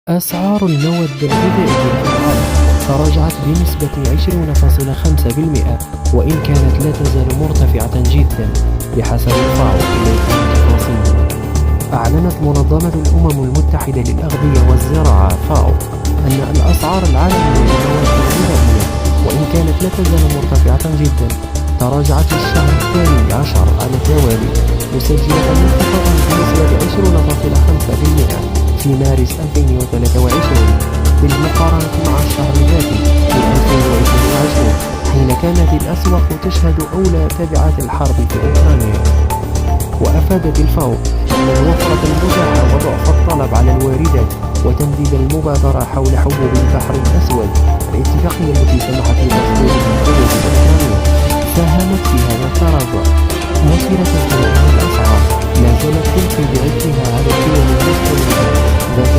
أسعار المواد الغذائية في العالم تراجعت بنسبة 20.5%، وإن كانت لا تزال مرتفعة جدا بحسب الفاو. إليكم التفاصيل. أعلنت منظمة الأمم المتحدة للأغذية والزراعة فاو أن الأسعار العالمية للمواد الغذائية، وإن كانت لا تزال مرتفعة جدا، تراجعت في الشهر الثاني عشر على التوالي، مسجلة انخفاضا بنسبة 20.5% في مارس 2023 بالمقارنة مع الشهر الذاتي في 2022، حين كانت الأسواق تشهد أولى تبعات الحرب في أوكرانيا. وأفادت الفاو أن الوفرة المتاحة وضعف الطلب على الواردات وتمديد المبادرة حول حبوب البحر الأسود، الاتفاقية التي سمحت بتصدير الحبوب الأوكرانية، ساهمت في هذا التراجع، مشيرة إلى أن الأسعار لا زالت تلقي بعبئها على الدول المستوردة ذات